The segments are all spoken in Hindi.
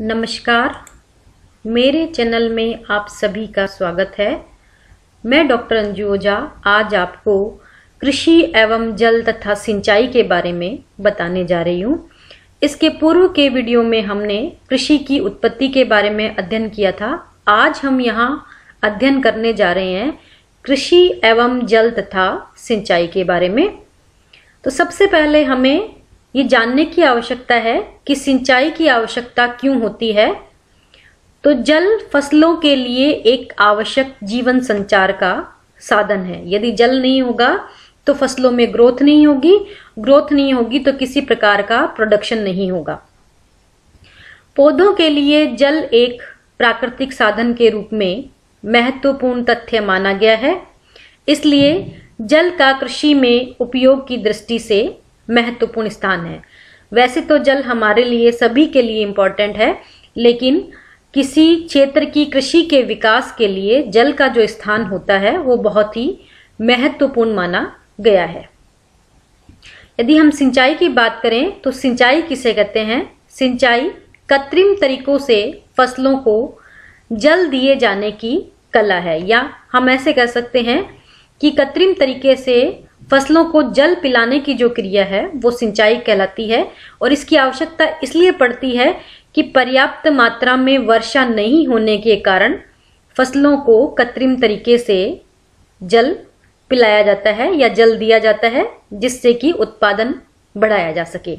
नमस्कार, मेरे चैनल में आप सभी का स्वागत है। मैं डॉक्टर अंजू ओझा आज आपको कृषि एवं जल तथा सिंचाई के बारे में बताने जा रही हूँ। इसके पूर्व के वीडियो में हमने कृषि की उत्पत्ति के बारे में अध्ययन किया था। आज हम यहाँ अध्ययन करने जा रहे हैं कृषि एवं जल तथा सिंचाई के बारे में। तो सबसे पहले हमें ये जानने की आवश्यकता है कि सिंचाई की आवश्यकता क्यों होती है। तो जल फसलों के लिए एक आवश्यक जीवन संचार का साधन है। यदि जल नहीं होगा तो फसलों में ग्रोथ नहीं होगी, ग्रोथ नहीं होगी तो किसी प्रकार का प्रोडक्शन नहीं होगा। पौधों के लिए जल एक प्राकृतिक साधन के रूप में महत्वपूर्ण तथ्य माना गया है। इसलिए जल का कृषि में उपयोग की दृष्टि से महत्वपूर्ण स्थान है। वैसे तो जल हमारे लिए सभी के लिए इम्पोर्टेंट है, लेकिन किसी क्षेत्र की कृषि के विकास के लिए जल का जो स्थान होता है वो बहुत ही महत्वपूर्ण माना गया है। यदि हम सिंचाई की बात करें तो सिंचाई किसे कहते हैं? सिंचाई कृत्रिम तरीकों से फसलों को जल दिए जाने की कला है, या हम ऐसे कह सकते हैं कि कृत्रिम तरीके से फसलों को जल पिलाने की जो क्रिया है वो सिंचाई कहलाती है। और इसकी आवश्यकता इसलिए पड़ती है कि पर्याप्त मात्रा में वर्षा नहीं होने के कारण फसलों को कृत्रिम तरीके से जल पिलाया जाता है या जल दिया जाता है, जिससे कि उत्पादन बढ़ाया जा सके।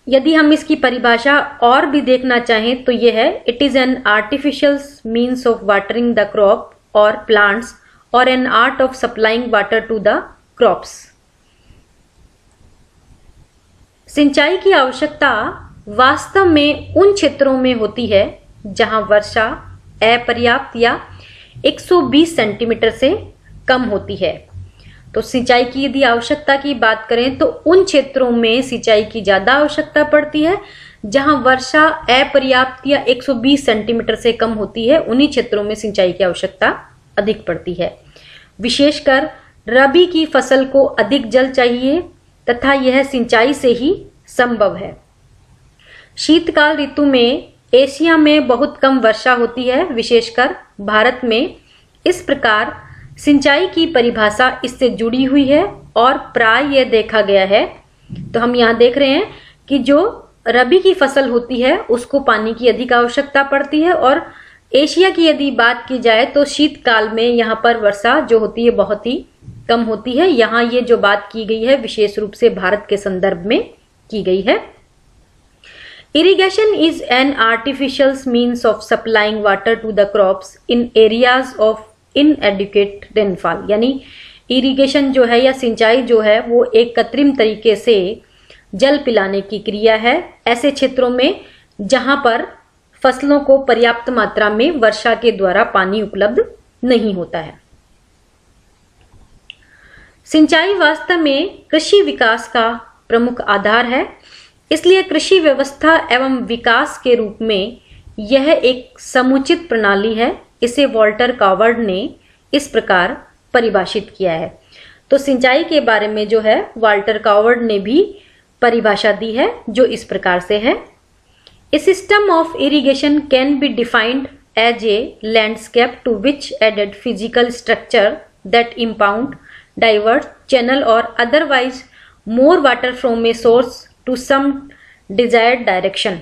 यदि हम इसकी परिभाषा और भी देखना चाहें तो यह है, it is an artificial means of watering the crop और प्लांट्स और an art of supplying water to the crops. सिंचाई की आवश्यकता वास्तव में उन क्षेत्रों में होती है जहां वर्षा अपर्याप्त या 120 सेंटीमीटर से कम होती है। तो सिंचाई की यदि आवश्यकता की बात करें तो उन क्षेत्रों में सिंचाई की ज्यादा आवश्यकता पड़ती है जहां वर्षा अपर्याप्त या 120 सेंटीमीटर से कम होती है। उन्हीं क्षेत्रों में सिंचाई की आवश्यकता अधिक पड़ती है। विशेषकर रबी की फसल को अधिक जल चाहिए तथा यह सिंचाई से ही संभव है। शीतकाल ऋतु में एशिया में बहुत कम वर्षा होती है, विशेषकर भारत में। इस प्रकार सिंचाई की परिभाषा इससे जुड़ी हुई है और प्राय यह देखा गया है। तो हम यहाँ देख रहे हैं कि जो रबी की फसल होती है उसको पानी की अधिक आवश्यकता पड़ती है, और एशिया की यदि बात की जाए तो शीतकाल में यहाँ पर वर्षा जो होती है बहुत ही कम होती है। यहाँ ये जो बात की गई है विशेष रूप से भारत के संदर्भ में की गई है। Irrigation is an artificial means of supplying water to the crops in areas of inadequate rainfall. यानी इरिगेशन जो है या सिंचाई जो है वो एक कृत्रिम तरीके से जल पिलाने की क्रिया है ऐसे क्षेत्रों में जहां पर फसलों को पर्याप्त मात्रा में वर्षा के द्वारा पानी उपलब्ध नहीं होता है। सिंचाई वास्तव में कृषि विकास का प्रमुख आधार है। इसलिए कृषि व्यवस्था एवं विकास के रूप में यह एक समुचित प्रणाली है। इसे वॉल्टर कॉवर्ड ने इस प्रकार परिभाषित किया है। तो सिंचाई के बारे में जो है वॉल्टर कॉवर्ड ने भी परिभाषा दी है जो इस प्रकार से है। A system of irrigation can be defined as a landscape to which added physical structure that impound, divert, channel or otherwise more water from a source to some desired direction।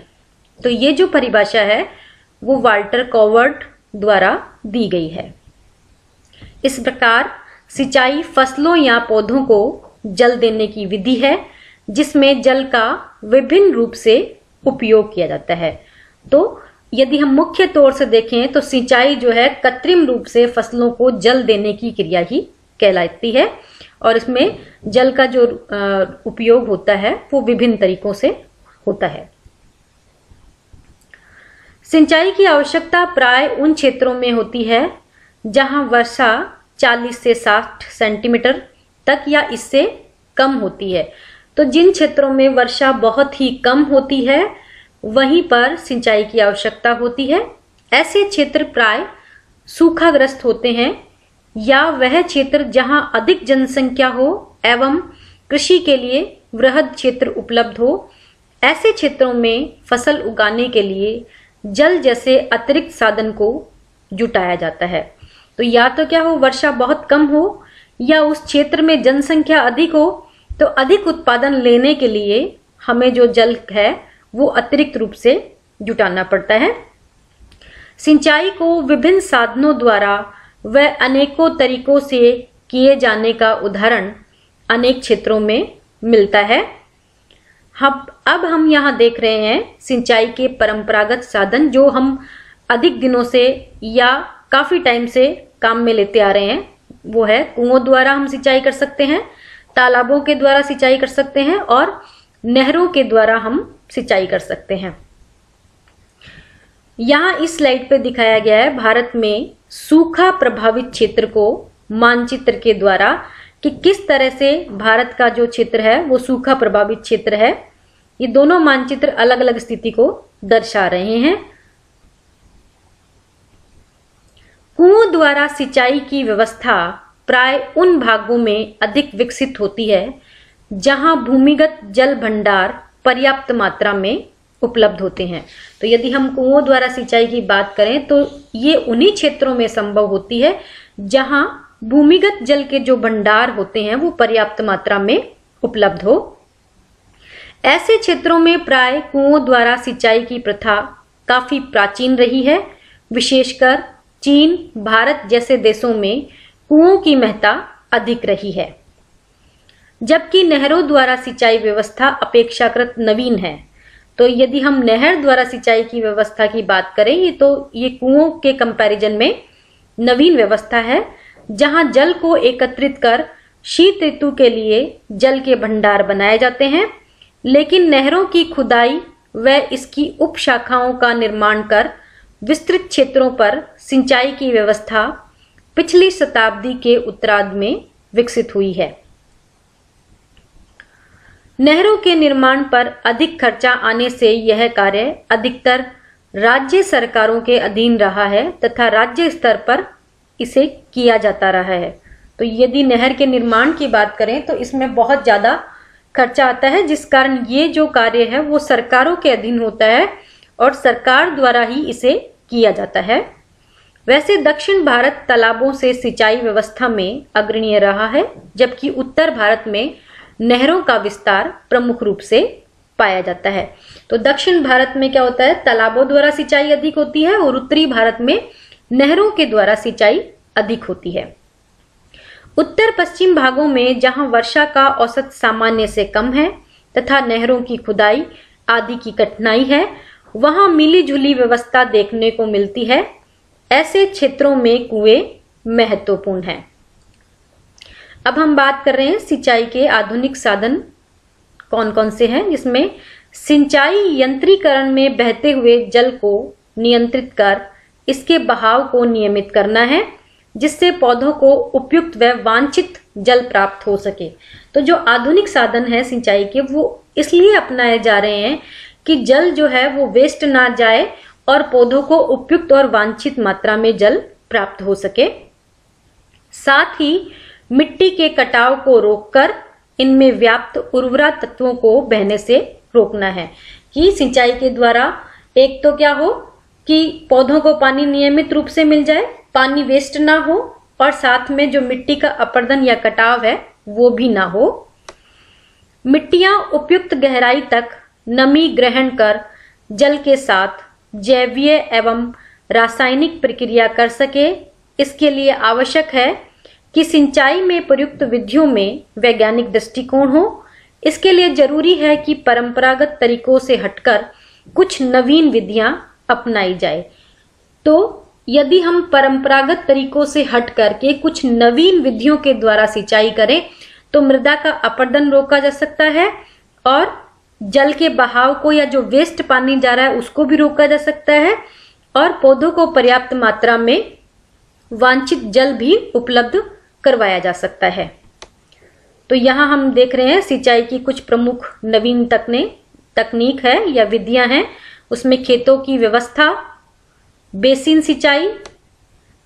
तो ये जो परिभाषा है वो वाल्टर कॉवर्ड द्वारा दी गई है। इस प्रकार सिंचाई फसलों या पौधों को जल देने की विधि है जिसमें जल का विभिन्न रूप से उपयोग किया जाता है। तो यदि हम मुख्य तौर से देखें तो सिंचाई जो है कृत्रिम रूप से फसलों को जल देने की क्रिया ही कहलाती है, और इसमें जल का जो उपयोग होता है वो विभिन्न तरीकों से होता है। सिंचाई की आवश्यकता प्राय उन क्षेत्रों में होती है जहां वर्षा 40 से 60 सेंटीमीटर तक या इससे कम होती है। तो जिन क्षेत्रों में वर्षा बहुत ही कम होती है वहीं पर सिंचाई की आवश्यकता होती है। ऐसे क्षेत्र प्राय सूखाग्रस्त होते हैं, या वह क्षेत्र जहां अधिक जनसंख्या हो एवं कृषि के लिए वृहद क्षेत्र उपलब्ध हो, ऐसे क्षेत्रों में फसल उगाने के लिए जल जैसे अतिरिक्त साधन को जुटाया जाता है। तो या तो क्या हो, वर्षा बहुत कम हो, या उस क्षेत्र में जनसंख्या अधिक हो, तो अधिक उत्पादन लेने के लिए हमें जो जल है वो अतिरिक्त रूप से जुटाना पड़ता है। सिंचाई को विभिन्न साधनों द्वारा व अनेकों तरीकों से किए जाने का उदाहरण अनेक क्षेत्रों में मिलता है। अब हम यहाँ देख रहे हैं सिंचाई के परंपरागत साधन जो हम अधिक दिनों से या काफी टाइम से काम में लेते आ रहे हैं। वो है कुओं द्वारा हम सिंचाई कर सकते हैं, तालाबों के द्वारा सिंचाई कर सकते हैं और नहरों के द्वारा हम सिंचाई कर सकते हैं। यहाँ इस स्लाइड पे दिखाया गया है भारत में सूखा प्रभावित क्षेत्र को मानचित्र के द्वारा कि किस तरह से भारत का जो क्षेत्र है वो सूखा प्रभावित क्षेत्र है। ये दोनों मानचित्र अलग अलग स्थिति को दर्शा रहे हैं। कुओं द्वारा सिंचाई की व्यवस्था प्राय उन भागों में अधिक विकसित होती है जहां भूमिगत जल भंडार पर्याप्त मात्रा में उपलब्ध होते हैं। तो यदि हम कुओं द्वारा सिंचाई की बात करें तो ये उन्हीं क्षेत्रों में संभव होती है जहां भूमिगत जल के जो भंडार होते हैं वो पर्याप्त मात्रा में उपलब्ध हो। ऐसे क्षेत्रों में प्राय कुओं द्वारा सिंचाई की प्रथा काफी प्राचीन रही है। विशेषकर चीन, भारत जैसे देशों में कुओं की महत्ता अधिक रही है, जबकि नहरों द्वारा सिंचाई व्यवस्था अपेक्षाकृत नवीन है। तो यदि हम नहर द्वारा सिंचाई की व्यवस्था की बात करें तो ये कुओं के कंपैरिजन में नवीन व्यवस्था है, जहां जल को एकत्रित कर शीत ऋतु के लिए जल के भंडार बनाए जाते हैं। लेकिन नहरों की खुदाई व इसकी उप शाखाओं का निर्माण कर विस्तृत क्षेत्रों पर सिंचाई की व्यवस्था पिछली शताब्दी के उत्तरार्ध में विकसित हुई है। नहरों के निर्माण पर अधिक खर्चा आने से यह कार्य अधिकतर राज्य सरकारों के अधीन रहा है तथा राज्य स्तर पर इसे किया जाता रहा है। तो यदि नहर के निर्माण की बात करें तो इसमें बहुत ज्यादा खर्चा आता है, जिस कारण ये जो कार्य है वो सरकारों के अधीन होता है और सरकार द्वारा ही इसे किया जाता है। वैसे दक्षिण भारत तालाबों से सिंचाई व्यवस्था में अग्रणीय रहा है, जबकि उत्तर भारत में नहरों का विस्तार प्रमुख रूप से पाया जाता है। तो दक्षिण भारत में क्या होता है, तालाबों द्वारा सिंचाई अधिक होती है और उत्तरी भारत में नहरों के द्वारा सिंचाई अधिक होती है। उत्तर पश्चिम भागों में जहां वर्षा का औसत सामान्य से कम है तथा नहरों की खुदाई आदि की कठिनाई है, वहां मिली जुली व्यवस्था देखने को मिलती है। ऐसे क्षेत्रों में कुएं महत्वपूर्ण हैं। अब हम बात कर रहे हैं सिंचाई के आधुनिक साधन कौन कौन से हैं, जिसमें सिंचाई यंत्रीकरण में बहते हुए जल को नियंत्रित कर इसके बहाव को नियमित करना है, जिससे पौधों को उपयुक्त व वांछित जल प्राप्त हो सके। तो जो आधुनिक साधन है सिंचाई के वो इसलिए अपनाए जा रहे हैं कि जल जो है वो वेस्ट ना जाए और पौधों को उपयुक्त और वांछित मात्रा में जल प्राप्त हो सके। साथ ही मिट्टी के कटाव को रोककर इनमें व्याप्त उर्वरा तत्वों को बहने से रोकना है कि सिंचाई के द्वारा एक तो क्या हो कि पौधों को पानी नियमित रूप से मिल जाए, पानी वेस्ट ना हो और साथ में जो मिट्टी का अपरदन या कटाव है वो भी ना हो। मिट्टियां उपयुक्त गहराई तक नमी ग्रहण कर जल के साथ जैवीय एवं रासायनिक प्रक्रिया कर सके। इसके लिए आवश्यक है कि सिंचाई में प्रयुक्त विधियों में वैज्ञानिक दृष्टिकोण हो। इसके लिए जरूरी है कि परंपरागत तरीकों से हटकर कुछ नवीन विधियां अपनाई जाए। तो यदि हम परंपरागत तरीकों से हट करके कुछ नवीन विधियों के द्वारा सिंचाई करें तो मृदा का अपरदन रोका जा सकता है और जल के बहाव को या जो वेस्ट पानी जा रहा है उसको भी रोका जा सकता है और पौधों को पर्याप्त मात्रा में वांछित जल भी उपलब्ध करवाया जा सकता है। तो यहाँ हम देख रहे हैं सिंचाई की कुछ प्रमुख नवीन तकनीक है या विधियां हैं। उसमें खेतों की व्यवस्था, बेसिन सिंचाई,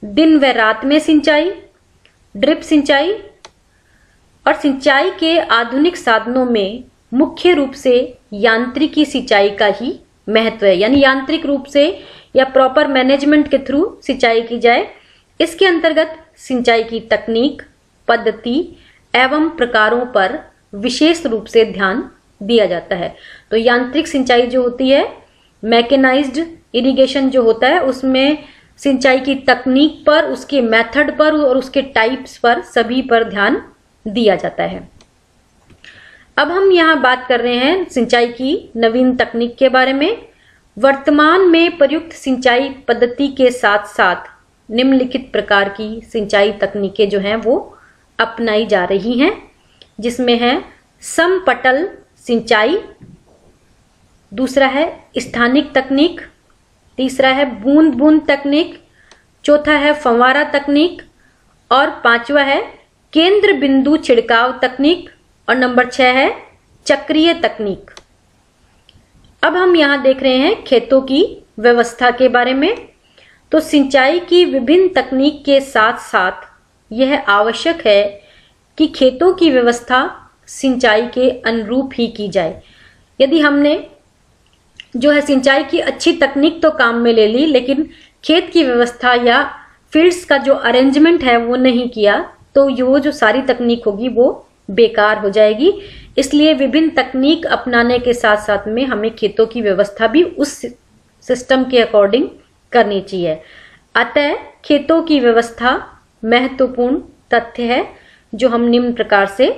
दिन व रात में सिंचाई, ड्रिप सिंचाई और सिंचाई के आधुनिक साधनों में मुख्य रूप से यांत्रिकी सिंचाई का ही महत्व है, यानी यांत्रिक रूप से या प्रॉपर मैनेजमेंट के थ्रू सिंचाई की जाए। इसके अंतर्गत सिंचाई की तकनीक, पद्धति एवं प्रकारों पर विशेष रूप से ध्यान दिया जाता है। तो यांत्रिक सिंचाई जो होती है, मैकेनाइज्ड इरिगेशन जो होता है, उसमें सिंचाई की तकनीक पर, उसके मेथड पर और उसके टाइप्स पर, सभी पर ध्यान दिया जाता है। अब हम यहाँ बात कर रहे हैं सिंचाई की नवीन तकनीक के बारे में। वर्तमान में प्रयुक्त सिंचाई पद्धति के साथ साथ निम्नलिखित प्रकार की सिंचाई तकनीकें जो हैं वो अपनाई जा रही हैं, जिसमें है समपटल सिंचाई, दूसरा है स्थानिक तकनीक, तीसरा है बूंद बूंद तकनीक, चौथा है फंवारा तकनीक और पांचवा है केंद्र बिंदु छिड़काव तकनीक और नंबर 6 है चक्रीय तकनीक। अब हम यहां देख रहे हैं खेतों की व्यवस्था के बारे में। तो सिंचाई की विभिन्न तकनीक के साथ साथ यह आवश्यक है कि खेतों की व्यवस्था सिंचाई के अनुरूप ही की जाए। यदि हमने जो है सिंचाई की अच्छी तकनीक तो काम में ले ली, लेकिन खेत की व्यवस्था या फील्ड्स का जो अरेंजमेंट है वो नहीं किया, तो वो जो सारी तकनीक होगी वो बेकार हो जाएगी। इसलिए विभिन्न तकनीक अपनाने के साथ साथ में हमें खेतों की व्यवस्था भी उस सिस्टम के अकॉर्डिंग करनी चाहिए। अतः खेतों की व्यवस्था महत्वपूर्ण तथ्य है जो हम निम्न प्रकार से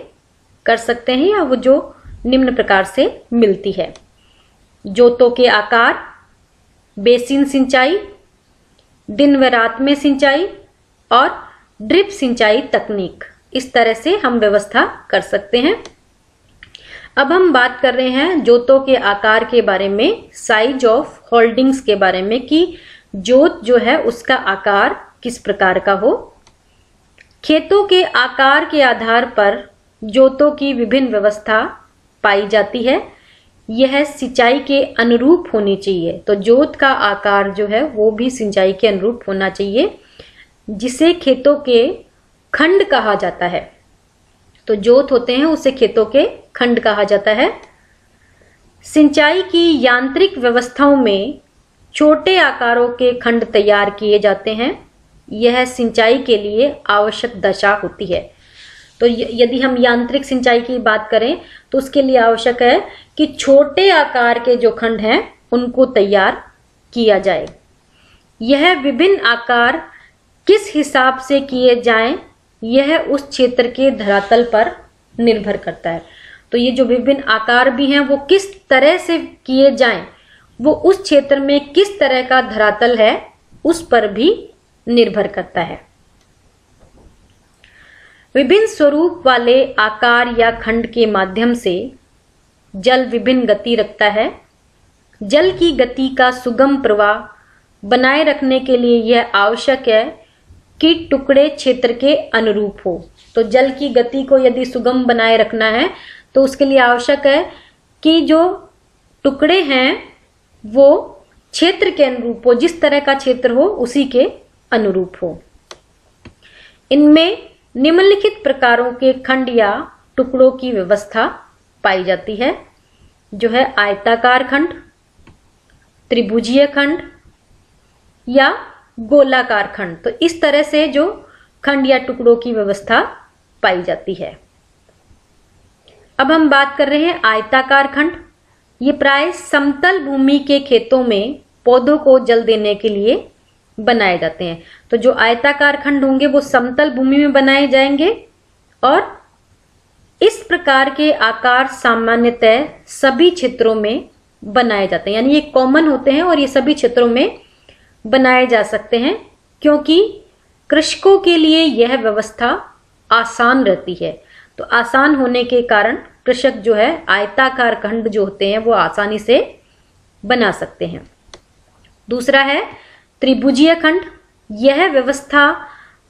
कर सकते हैं, या वो जो निम्न प्रकार से मिलती है। जोतों के आकार, बेसिन सिंचाई, दिन व रात में सिंचाई और ड्रिप सिंचाई तकनीक, इस तरह से हम व्यवस्था कर सकते हैं। अब हम बात कर रहे हैं जोतों के आकार के बारे में, साइज ऑफ होल्डिंग्स के बारे में, कि जोत जो है उसका आकार किस प्रकार का हो। खेतों के आकार के आधार पर जोतों की विभिन्न व्यवस्था पाई जाती है। यह सिंचाई के अनुरूप होनी चाहिए। तो जोत का आकार जो है वो भी सिंचाई के अनुरूप होना चाहिए, जिसे खेतों के खंड कहा जाता है। तो जोत होते हैं उसे खेतों के खंड कहा जाता है। सिंचाई की यांत्रिक व्यवस्थाओं में छोटे आकारों के खंड तैयार किए जाते हैं। यह सिंचाई के लिए आवश्यक दशा होती है। तो यदि हम यांत्रिक सिंचाई की बात करें तो उसके लिए आवश्यक है कि छोटे आकार के जो खंड हैं उनको तैयार किया जाए। यह विभिन्न आकार किस हिसाब से किए जाएं, यह उस क्षेत्र के धरातल पर निर्भर करता है। तो ये जो विभिन्न आकार भी हैं वो किस तरह से किए जाएं, वो उस क्षेत्र में किस तरह का धरातल है उस पर भी निर्भर करता है। विभिन्न स्वरूप वाले आकार या खंड के माध्यम से जल विभिन्न गति रखता है। जल की गति का सुगम प्रवाह बनाए रखने के लिए यह आवश्यक है कि टुकड़े क्षेत्र के अनुरूप हो। तो जल की गति को यदि सुगम बनाए रखना है तो उसके लिए आवश्यक है कि जो टुकड़े हैं वो क्षेत्र के अनुरूप हो, जिस तरह का क्षेत्र हो उसी के अनुरूप हो। इनमें निम्नलिखित प्रकारों के खंड या टुकड़ों की व्यवस्था पाई जाती है, जो है आयताकार खंड, त्रिभुजीय खंड या गोलाकार खंड। तो इस तरह से जो खंड या टुकड़ों की व्यवस्था पाई जाती है। अब हम बात कर रहे हैं आयताकार खंड। ये प्राय समतल भूमि के खेतों में पौधों को जल देने के लिए बनाए जाते हैं। तो जो आयताकार खंड होंगे वो समतल भूमि में बनाए जाएंगे और इस प्रकार के आकार सामान्यतः सभी क्षेत्रों में बनाए जाते हैं, यानी ये कॉमन होते हैं और ये सभी क्षेत्रों में बनाए जा सकते हैं, क्योंकि कृषकों के लिए यह व्यवस्था आसान रहती है। तो आसान होने के कारण कृषक जो है आयताकार खंड जो होते हैं वो आसानी से बना सकते हैं। दूसरा है त्रिभुजीय खंड। यह व्यवस्था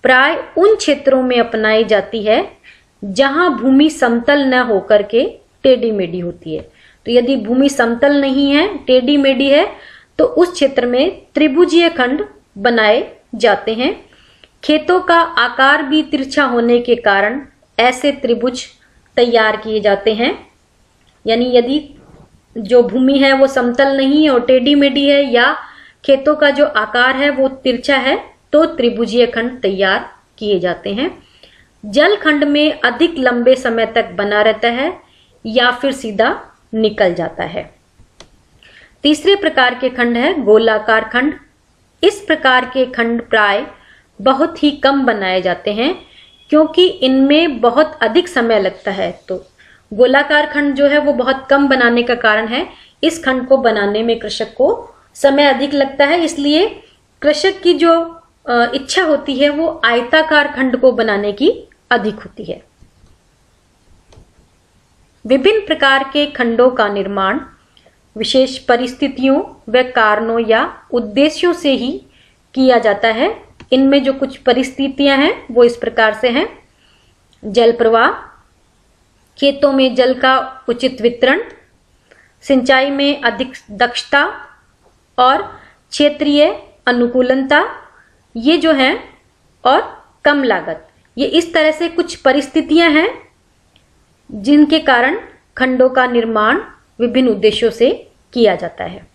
प्राय उन क्षेत्रों में अपनाई जाती है जहां भूमि समतल न होकर के टेढ़ी मेढ़ी होती है। तो यदि भूमि समतल नहीं है, टेढ़ी मेढ़ी है, तो उस क्षेत्र में त्रिभुजीय खंड बनाए जाते हैं। खेतों का आकार भी तिरछा होने के कारण ऐसे त्रिभुज तैयार किए जाते हैं। यानी यदि जो भूमि है वो समतल नहीं है और टेढ़ी मेढ़ी है या खेतों का जो आकार है वो तिरछा है तो त्रिभुजीय खंड तैयार किए जाते हैं। जल खंड में अधिक लंबे समय तक बना रहता है या फिर सीधा निकल जाता है। तीसरे प्रकार के खंड है गोलाकार खंड। इस प्रकार के खंड प्राय बहुत ही कम बनाए जाते हैं क्योंकि इनमें बहुत अधिक समय लगता है। तो गोलाकार खंड जो है वो बहुत कम बनाने का कारण है, इस खंड को बनाने में कृषक को समय अधिक लगता है, इसलिए कृषक की जो इच्छा होती है वो आयताकार खंड को बनाने की अधिक होती है। विभिन्न प्रकार के खंडों का निर्माण विशेष परिस्थितियों व कारणों या उद्देश्यों से ही किया जाता है। इनमें जो कुछ परिस्थितियां हैं वो इस प्रकार से हैं। जल प्रवाह, खेतों में जल का उचित वितरण, सिंचाई में अधिक दक्षता और क्षेत्रीय अनुकूलता, ये जो हैं, और कम लागत, ये इस तरह से कुछ परिस्थितियां हैं जिनके कारण खंडों का निर्माण विभिन्न उद्देश्यों से किया जाता है।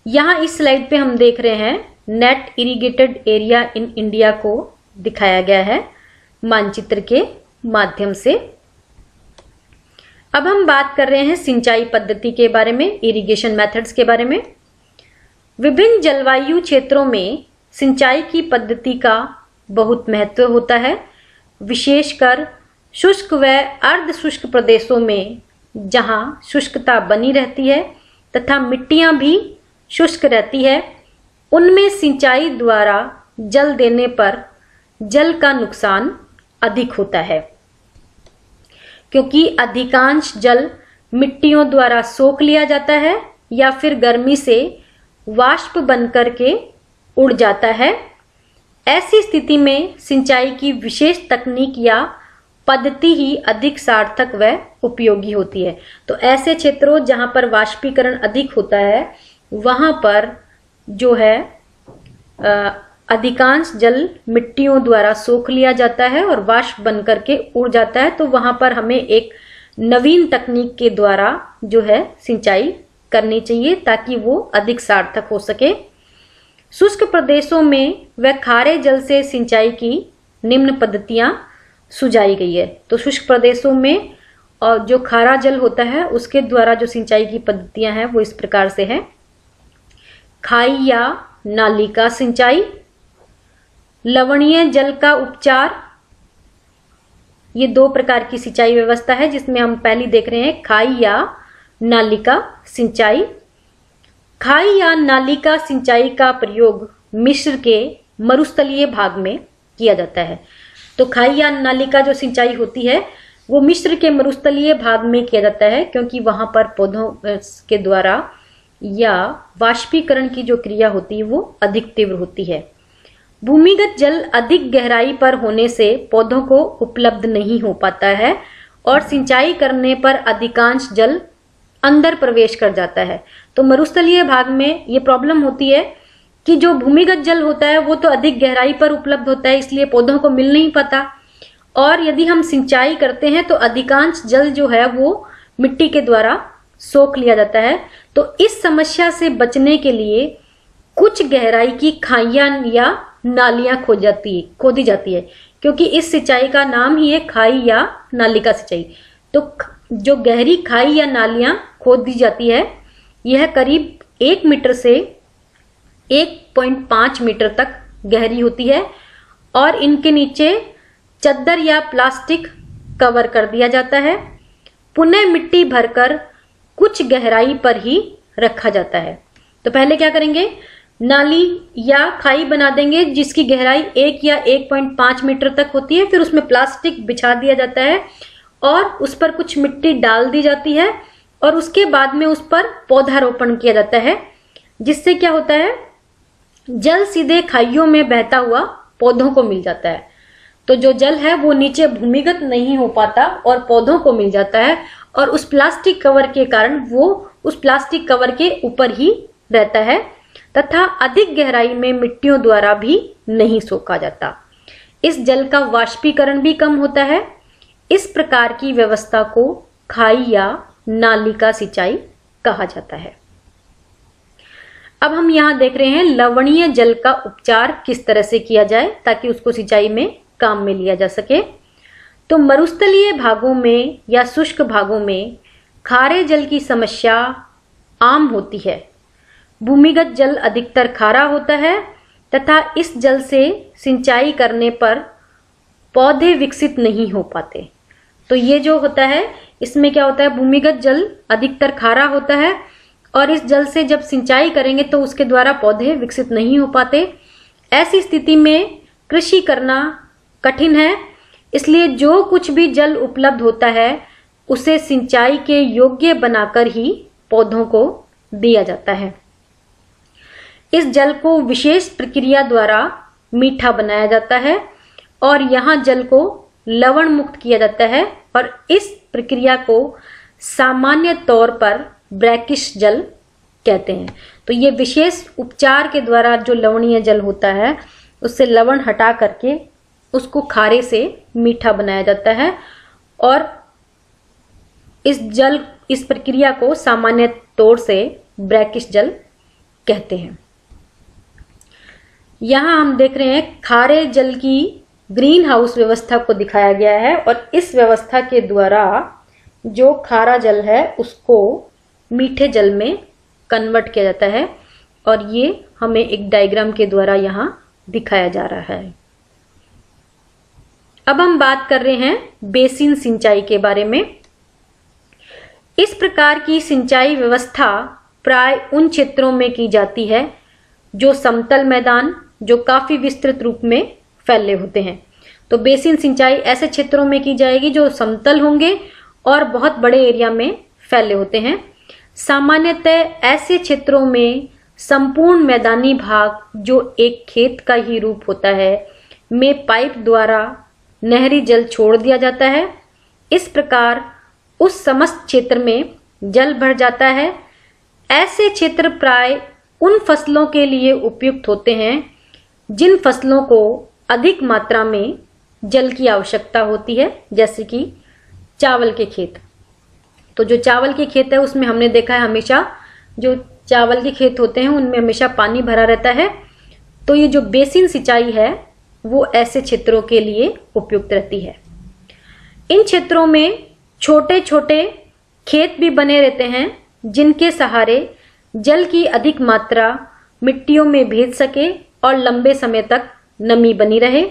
यहां इस स्लाइड पे हम देख रहे हैं net irrigated area in India को दिखाया गया है मानचित्र के माध्यम से। अब हम बात कर रहे हैं सिंचाई पद्धति के बारे में, इरिगेशन मेथड्स के बारे में। विभिन्न जलवायु क्षेत्रों में सिंचाई की पद्धति का बहुत महत्व होता है, विशेषकर शुष्क व अर्ध शुष्क प्रदेशों में जहां शुष्कता बनी रहती है तथा मिट्टियां भी शुष्क रहती है, उनमें सिंचाई द्वारा जल देने पर जल का नुकसान अधिक होता है क्योंकि अधिकांश जल मिट्टियों द्वारा सोख लिया जाता है या फिर गर्मी से वाष्प बनकर के उड़ जाता है। ऐसी स्थिति में सिंचाई की विशेष तकनीक या पद्धति ही अधिक सार्थक व उपयोगी होती है। तो ऐसे क्षेत्रों जहां पर वाष्पीकरण अधिक होता है वहां पर जो है अधिकांश जल मिट्टियों द्वारा सोख लिया जाता है और वाष्प बनकर के उड़ जाता है, तो वहां पर हमें एक नवीन तकनीक के द्वारा जो है सिंचाई करनी चाहिए ताकि वो अधिक सार्थक हो सके। शुष्क प्रदेशों में व खारे जल से सिंचाई की निम्न पद्धतियां सुझाई गई है। तो शुष्क प्रदेशों में और जो खारा जल होता है उसके द्वारा जो सिंचाई की पद्धतियां हैं वो इस प्रकार से है। खाई या नाली का सिंचाई, लवणीय जल का उपचार, ये दो प्रकार की सिंचाई व्यवस्था है जिसमें हम पहली देख रहे हैं खाई या नाली का सिंचाई। खाई या नाली का सिंचाई का प्रयोग मिस्र के मरुस्थलीय भाग में किया जाता है। तो खाई या नाली का जो सिंचाई होती है वो मिस्र के मरुस्थलीय भाग में किया जाता है क्योंकि वहां पर पौधों के द्वारा या वाष्पीकरण की जो क्रिया होती है वो अधिक तीव्र होती है। भूमिगत जल अधिक गहराई पर होने से पौधों को उपलब्ध नहीं हो पाता है और सिंचाई करने पर अधिकांश जल अंदर प्रवेश कर जाता है। तो मरुस्थलीय भाग में ये प्रॉब्लम होती है कि जो भूमिगत जल होता है वो तो अधिक गहराई पर उपलब्ध होता है, इसलिए पौधों को मिल नहीं पाता, और यदि हम सिंचाई करते हैं तो अधिकांश जल जो है वो मिट्टी के द्वारा सोख लिया जाता है। तो इस समस्या से बचने के लिए कुछ गहराई की खाइयां या नालियां खोदी जाती है क्योंकि इस सिंचाई का नाम ही है खाई या नाली का सिंचाई। तो जो गहरी खाई या नालियां खोदी जाती है यह करीब 1 मीटर से 1.5 मीटर तक गहरी होती है और इनके नीचे चद्दर या प्लास्टिक कवर कर दिया जाता है। पुनः मिट्टी भरकर कुछ गहराई पर ही रखा जाता है। तो पहले क्या करेंगे, नाली या खाई बना देंगे जिसकी गहराई 1 या 1.5 मीटर तक होती है, फिर उसमें प्लास्टिक बिछा दिया जाता है और उस पर कुछ मिट्टी डाल दी जाती है और उसके बाद में उस पर पौधारोपण किया जाता है, जिससे क्या होता है, जल सीधे खाइयों में बहता हुआ पौधों को मिल जाता है। तो जो जल है वो नीचे भूमिगत नहीं हो पाता और पौधों को मिल जाता है और उस प्लास्टिक कवर के कारण वो उस प्लास्टिक कवर के ऊपर ही रहता है तथा अधिक गहराई में मिट्टियों द्वारा भी नहीं सोखा जाता। इस जल का वाष्पीकरण भी कम होता है। इस प्रकार की व्यवस्था को खाई या नाली का सिंचाई कहा जाता है। अब हम यहाँ देख रहे हैं लवणीय जल का उपचार किस तरह से किया जाए ताकि उसको सिंचाई में काम में लिया जा सके। तो मरुस्थलीय भागों में या शुष्क भागों में खारे जल की समस्या आम होती है। भूमिगत जल अधिकतर खारा होता है तथा इस जल से सिंचाई करने पर पौधे विकसित नहीं हो पाते। तो ये जो होता है इसमें क्या होता है, भूमिगत जल अधिकतर खारा होता है और इस जल से जब सिंचाई करेंगे तो उसके द्वारा पौधे विकसित नहीं हो पाते। ऐसी स्थिति में कृषि करना कठिन है, इसलिए जो कुछ भी जल उपलब्ध होता है उसे सिंचाई के योग्य बनाकर ही पौधों को दिया जाता है। इस जल को विशेष प्रक्रिया द्वारा मीठा बनाया जाता है और यहाँ जल को लवण मुक्त किया जाता है और इस प्रक्रिया को सामान्य तौर पर ब्रैकिश जल कहते हैं। तो ये विशेष उपचार के द्वारा जो लवणीय जल होता है उससे लवण हटा करके उसको खारे से मीठा बनाया जाता है और इस प्रक्रिया को सामान्य तौर से ब्रैकिश जल कहते हैं। यहाँ हम देख रहे हैं खारे जल की ग्रीन हाउस व्यवस्था को दिखाया गया है और इस व्यवस्था के द्वारा जो खारा जल है उसको मीठे जल में कन्वर्ट किया जाता है और ये हमें एक डायग्राम के द्वारा यहाँ दिखाया जा रहा है। अब हम बात कर रहे हैं बेसिन सिंचाई के बारे में। इस प्रकार की सिंचाई व्यवस्था प्राय उन क्षेत्रों में की जाती है जो समतल मैदान जो काफी विस्तृत रूप में फैले होते हैं। तो बेसिन सिंचाई ऐसे क्षेत्रों में की जाएगी जो समतल होंगे और बहुत बड़े एरिया में फैले होते हैं। सामान्यतः ऐसे क्षेत्रों में संपूर्ण मैदानी भाग जो एक खेत का ही रूप होता है में पाइप द्वारा नहरी जल छोड़ दिया जाता है। इस प्रकार उस समस्त क्षेत्र में जल भर जाता है। ऐसे क्षेत्र प्राय उन फसलों के लिए उपयुक्त होते हैं जिन फसलों को अधिक मात्रा में जल की आवश्यकता होती है, जैसे कि चावल के खेत। तो जो चावल के खेत है उसमें हमने देखा है हमेशा जो चावल के खेत होते हैं उनमें हमेशा पानी भरा रहता है। तो ये जो बेसिन सिंचाई है वो ऐसे क्षेत्रों के लिए उपयुक्त रहती है। इन क्षेत्रों में छोटे छोटे खेत भी बने रहते हैं जिनके सहारे जल की अधिक मात्रा मिट्टियों में भेज सके और लंबे समय तक नमी बनी रहे।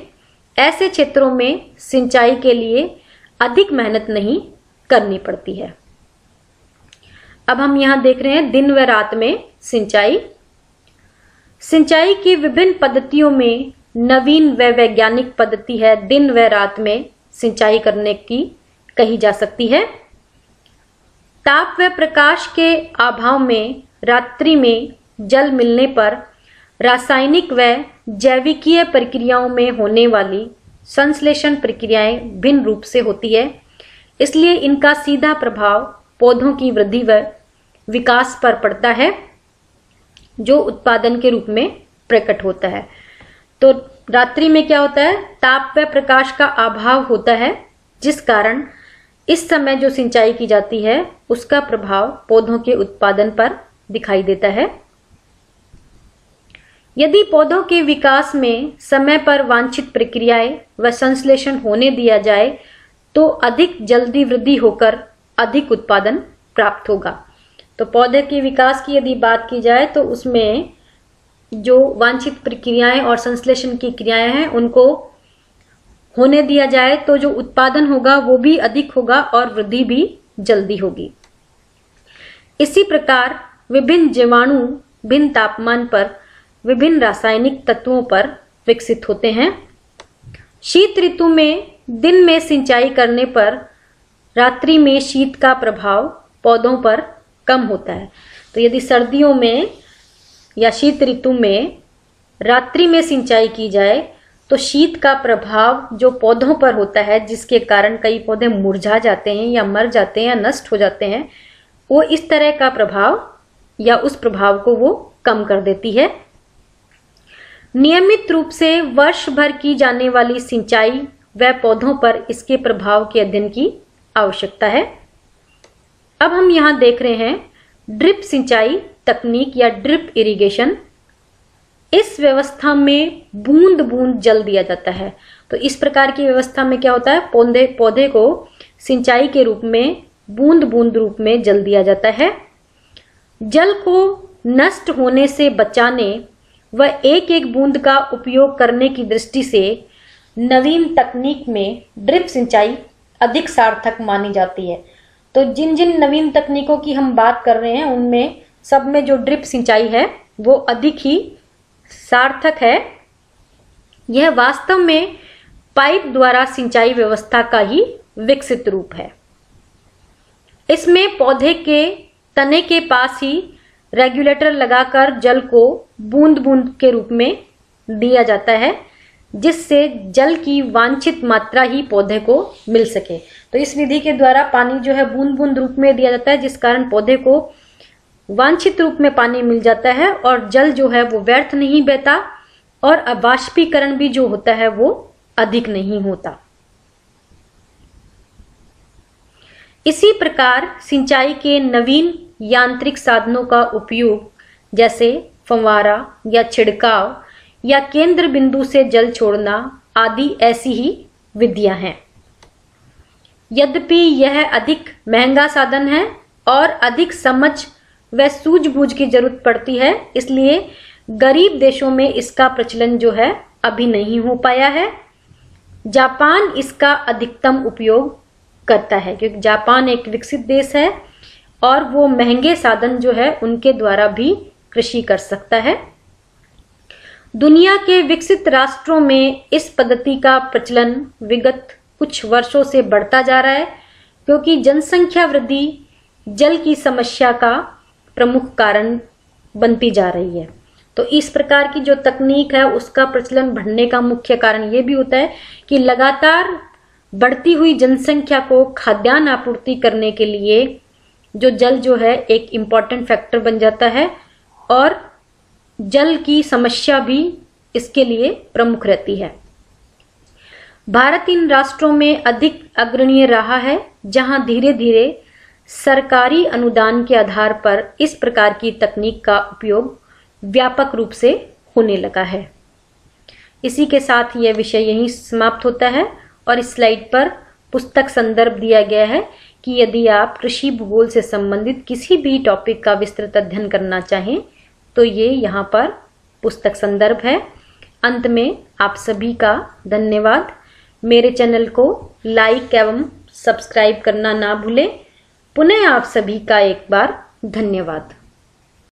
ऐसे क्षेत्रों में सिंचाई के लिए अधिक मेहनत नहीं करनी पड़ती है। अब हम यहाँ देख रहे हैं दिन व रात में सिंचाई। सिंचाई की विभिन्न पद्धतियों में नवीन व वैज्ञानिक पद्धति है दिन व रात में सिंचाई करने की कही जा सकती है। ताप व प्रकाश के अभाव में रात्रि में जल मिलने पर रासायनिक व जैविकीय प्रक्रियाओं में होने वाली संश्लेषण प्रक्रियाएं भिन्न रूप से होती है, इसलिए इनका सीधा प्रभाव पौधों की वृद्धि व विकास पर पड़ता है जो उत्पादन के रूप में प्रकट होता है। तो रात्रि में क्या होता है, ताप व प्रकाश का अभाव होता है जिस कारण इस समय जो सिंचाई की जाती है उसका प्रभाव पौधों के उत्पादन पर दिखाई देता है। यदि पौधों के विकास में समय पर वांछित प्रक्रियाएं व संश्लेषण होने दिया जाए तो अधिक जल्दी वृद्धि होकर अधिक उत्पादन प्राप्त होगा। तो पौधे के विकास की यदि बात की जाए तो उसमें जो वांछित प्रक्रियाएं और संश्लेषण की क्रियाएं हैं उनको होने दिया जाए तो जो उत्पादन होगा वो भी अधिक होगा और वृद्धि भी जल्दी होगी। इसी प्रकार विभिन्न जीवाणु भिन्न तापमान पर विभिन्न रासायनिक तत्वों पर विकसित होते हैं। शीत ऋतु में दिन में सिंचाई करने पर रात्रि में शीत का प्रभाव पौधों पर कम होता है। तो यदि सर्दियों में या शीत ऋतु में रात्रि में सिंचाई की जाए तो शीत का प्रभाव जो पौधों पर होता है जिसके कारण कई पौधे मुरझा जाते हैं या मर जाते हैं या नष्ट हो जाते हैं, वो इस तरह का प्रभाव या उस प्रभाव को वो कम कर देती है। नियमित रूप से वर्ष भर की जाने वाली सिंचाई व पौधों पर इसके प्रभाव के अध्ययन की आवश्यकता है। अब हम यहाँ देख रहे हैं ड्रिप सिंचाई तकनीक या ड्रिप इरिगेशन। इस व्यवस्था में बूंद बूंद जल दिया जाता है। तो इस प्रकार की व्यवस्था में क्या होता है, पौधे को सिंचाई के रूप में बूंद बूंद रूप में जल दिया जाता है। जल को नष्ट होने से बचाने व एक एक बूंद का उपयोग करने की दृष्टि से नवीन तकनीक में ड्रिप सिंचाई अधिक सार्थक मानी जाती है। तो जिन जिन नवीन तकनीकों की हम बात कर रहे हैं उनमें सब में जो ड्रिप सिंचाई है वो अधिक ही सार्थक है। यह वास्तव में पाइप द्वारा सिंचाई व्यवस्था का ही विकसित रूप है। इसमें पौधे के तने के पास ही रेगुलेटर लगाकर जल को बूंद बूंद के रूप में दिया जाता है, जिससे जल की वांछित मात्रा ही पौधे को मिल सके। तो इस विधि के द्वारा पानी जो है बूंद बूंद रूप में दिया जाता है, जिस कारण पौधे को वांछित रूप में पानी मिल जाता है और जल जो है वो व्यर्थ नहीं बहता और वाष्पीकरण भी जो होता है वो अधिक नहीं होता। इसी प्रकार सिंचाई के नवीन यांत्रिक साधनों का उपयोग जैसे फव्वारा या छिड़काव या केंद्र बिंदु से जल छोड़ना आदि ऐसी ही विधियां हैं। यद्यपि यह अधिक महंगा साधन है और अधिक समझ व सूझबूझ की जरूरत पड़ती है, इसलिए गरीब देशों में इसका प्रचलन जो है अभी नहीं हो पाया है। जापान इसका अधिकतम उपयोग करता है क्योंकि जापान एक विकसित देश है और वो महंगे साधन जो है उनके द्वारा भी कृषि कर सकता है। दुनिया के विकसित राष्ट्रों में इस पद्धति का प्रचलन विगत कुछ वर्षों से बढ़ता जा रहा है, क्योंकि जनसंख्या वृद्धि जल की समस्या का प्रमुख कारण बनती जा रही है। तो इस प्रकार की जो तकनीक है उसका प्रचलन बढ़ने का मुख्य कारण ये भी होता है कि लगातार बढ़ती हुई जनसंख्या को खाद्यान्न आपूर्ति करने के लिए जो जल जो है एक इम्पॉर्टेंट फैक्टर बन जाता है और जल की समस्या भी इसके लिए प्रमुख रहती है। भारत इन राष्ट्रों में अधिक अग्रणीय रहा है, जहां धीरे धीरे सरकारी अनुदान के आधार पर इस प्रकार की तकनीक का उपयोग व्यापक रूप से होने लगा है। इसी के साथ यह विषय यहीं समाप्त होता है और इस स्लाइड पर पुस्तक संदर्भ दिया गया है कि यदि आप कृषि भूगोल से संबंधित किसी भी टॉपिक का विस्तृत अध्ययन करना चाहें तो ये यहाँ पर पुस्तक संदर्भ है। अंत में आप सभी का धन्यवाद। मेरे चैनल को लाइक एवं सब्सक्राइब करना ना भूलें। पुनः आप सभी का एक बार धन्यवाद।